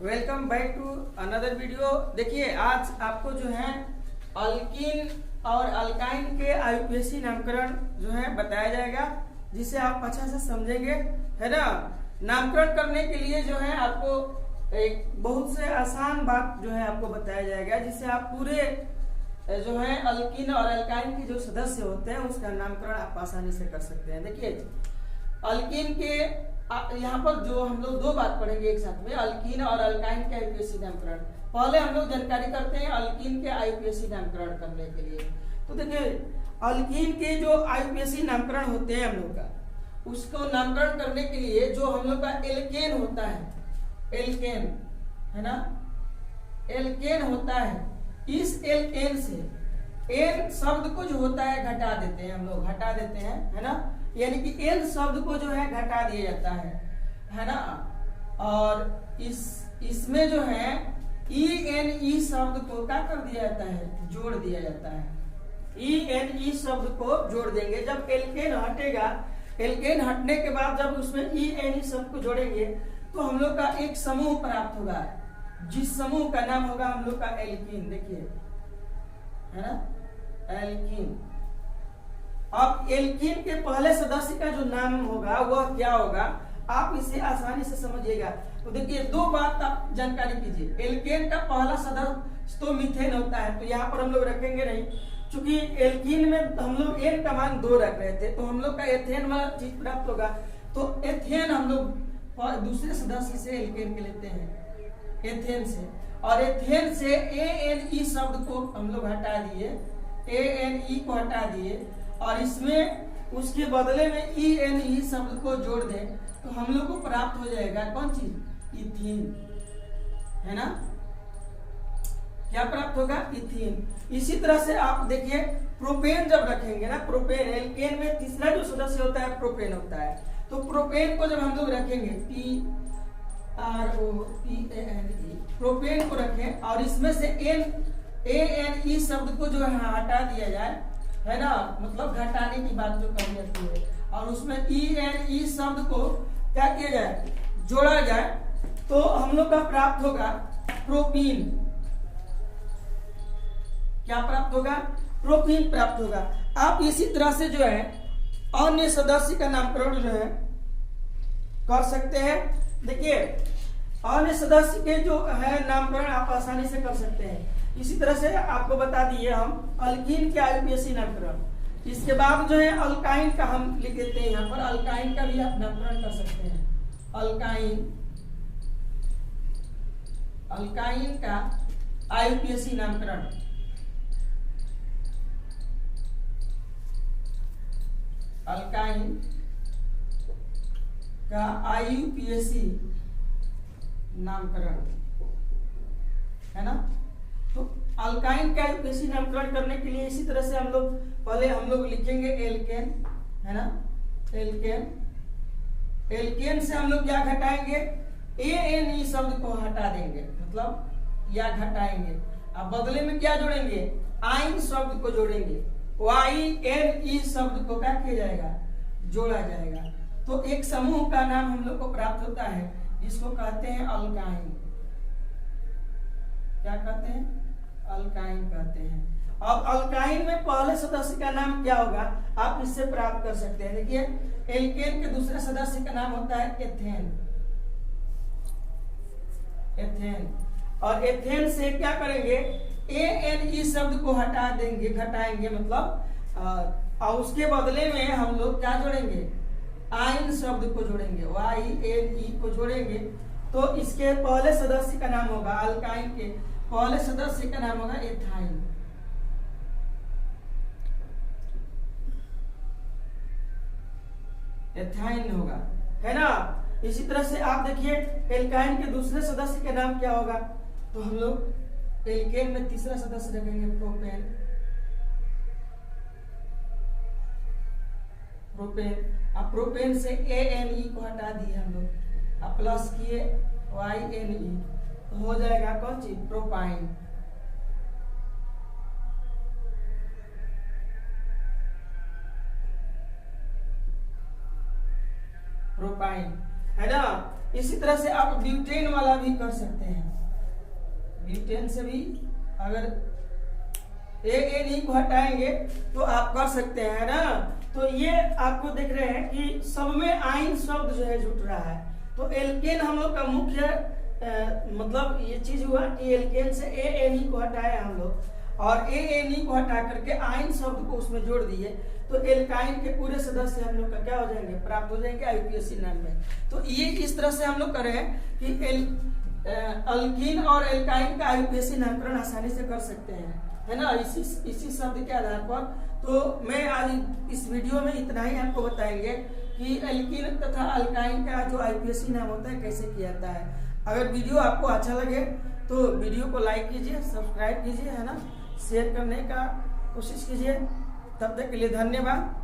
Welcome back to another video. देखिए आज आपको जो है अल्कीन और अल्काइन के आईयूपीएसी नामकरण जो है बताया जाएगा, जिसे आप अच्छा से समझेंगे, है ना। नामकरण करने के लिए जो है आपको एक बहुत से आसान बात जो है आपको बताया जाएगा, जिससे आप पूरे जो है अल्कीन और अल्काइन के जो सदस्य होते हैं उसका नामकरण आप आसानी से कर सकते हैं। देखिए अल्कीन के यहाँ पर जो हम लोग दो बात पढ़ेंगे एक साथ में, अल्कीन और अल्काइन के आईयूपीएसी नामकरण। पहले हम लोग जानकारी करते हैं अल्कीन के आईयूपीएसी नामकरण करने के लिए। तो देखिए अल्कीन के जो आईयूपीएसी नामकरण होते हैं हम लोग का, उसको नामकरण करने के लिए जो हम लोग का एल्केन होता है, एल्केन है ना, एल्केन होता है, इस एल्केन से एन शब्द को जो होता है घटा देते हैं हम लोग, घटा देते हैं, है ना। यानी कि एन शब्द को जो है घटा दिया जाता है ना। और इसमें जो है ई एन ई शब्द को क्या कर दिया जाता है, जोड़ दिया जाता है। ई एन ई शब्द को जोड़ देंगे। जब एल्केन हटेगा, एल्केन हटने के बाद जब उसमें ई एन ई शब्द को जोड़ेंगे तो हम लोग का एक समूह प्राप्त होगा, जिस समूह का नाम होगा हम लोग का एल्कीन। देखिए है ना, एल्कीन। अब एल्कीन के पहले सदस्य का जो नाम होगा वह क्या होगा, आप इसे आसानी से समझिएगा। तो देखिए दो बात आप जानकारी कीजिए। एल्केन का पहला सदस्य तो मीथेन होता है, तो यहाँ पर हम लोग रखेंगे नहीं, क्योंकि एल्कीन में हम लोग एन का मान 2 रख रहे थे, तो हम लोग का एथेन वाला चीज प्राप्त होगा। तो एथेन हम लोग दूसरे सदस्य से एल्केन के लेते हैं, एथेन से। और एथेन से ए एन ई शब्द को हम लोग हटा दिए, ए एन ई को हटा दिए, और इसमें उसके बदले में ई एन ई शब्द को जोड़ दें तो हम लोग को प्राप्त हो जाएगा कौन चीज, इथीन, है ना। क्या प्राप्त होगा, इथीन। इसी तरह से आप देखिए प्रोपेन जब रखेंगे ना, प्रोपेन एल्केन में तीसरा जो सदस्य होता है प्रोपेन होता है। तो प्रोपेन को जब हम लोग रखेंगे PROPANE, प्रोपेन को रखें और इसमें से ANE शब्द को जो है हटा दिया जाए, है ना, मतलब घटाने की बात जो कही जाती है, और उसमें ENE शब्द को क्या किया जाए, जोड़ा जाए, तो हम लोग का प्राप्त होगा प्रोपीन। क्या प्राप्त होगा, प्रोपीन प्राप्त होगा। आप इसी तरह से जो है अन्य सदस्य का नामकरण जो है कर सकते हैं। देखिए अन्य सदस्य के जो है नामकरण आप आसानी से कर सकते हैं। इसी तरह से आपको बता दिए हम अल्कीन के आईयूपीएसी नामकरण। इसके बाद जो है अल्काइन का हम लिख देते हैं यहाँ पर, अल्काइन का भी आप नामकरण कर सकते हैं। अल्काइन, अल्काइन का आईयूपीएसी नामकरण, अल्काइन का आईयूपीएसी नामकरण, है ना। तो अल्काइन का आईयूपीएसी नामकरण करने के लिए इसी तरह से हम लोग पहले हम लोग लिखेंगे एल्केन, है ना, एल्केन। एल्केन से हम लोग क्या घटाएंगे, ANE शब्द को हटा देंगे, मतलब या घटाएंगे। अब बदले में क्या जोड़ेंगे, आइन शब्द को जोड़ेंगे, YNE शब्द को क्या किया जाएगा, जोड़ा जाएगा। तो एक समूह का नाम हम लोग को प्राप्त होता है, जिसको कहते हैं अल्काइन। क्या कहते हैं, अल्काइन कहते हैं। अब अल्काइन में पहले सदस्य का नाम क्या होगा, आप इससे प्राप्त कर सकते हैं। देखिए एल्केन के दूसरे सदस्य का नाम होता है एथेन, एथेन। और एथेन से क्या करेंगे, ANE शब्द को हटा देंगे, घटाएंगे मतलब, और उसके बदले में हम लोग क्या जोड़ेंगे, आइन शब्द को जोड़ेंगे, YNE को जोड़ेंगे। तो इसके पहले सदस्य का नाम होगा, अल्काइन के पहले सदस्य का नाम होगा एथाइन, एथाइन होगा, है ना। इसी तरह से आप देखिए एल्काइन के दूसरे सदस्य का नाम क्या होगा, तो हम लोग एल्केन में तीसरा सदस्य रखेंगे प्रोपेन, प्रोपेन। अब प्रोपेन से ANE को हटा दिए हम लोग, अब प्लस किए YNE, तो हो जाएगा कौन चीज, प्रोपाइन। प्रोपाइन, है ना। इसी तरह से आप ब्यूटेन वाला भी कर सकते हैं। ब्यूटेन से भी अगर ए नहीं को हटाएंगे तो आप कर सकते हैं ना। तो ये आपको देख रहे हैं कि सब में आइन शब्द जो है जुट रहा है। तो एल्केन हम लोग का मुख्य मतलब ये चीज हुआ कि एल्केन से ए नहीं को हटाया हम लोग, और ए नहीं को हटा करके आइन शब्द को उसमें जोड़ दिए, तो एल्काइन के पूरे सदस्य हम लोग का क्या हो जाएंगे, प्राप्त हो जाएंगे आईयूपीएसी नाम में। तो ये इस तरह से हम लोग करें कि अल्कीन और एल्काइन का आईयूपीएसी नामकरण आसानी से कर सकते हैं, है ना, इसी शब्द के आधार पर। तो मैं आज इस वीडियो में इतना ही आपको बताएंगे कि एल्कीन तथा अल्काइन का जो आईयूपीएसी नाम होता है कैसे किया जाता है। अगर वीडियो आपको अच्छा लगे तो वीडियो को लाइक कीजिए, सब्सक्राइब कीजिए, है ना, शेयर करने का कोशिश कीजिए। तब तक के लिए धन्यवाद।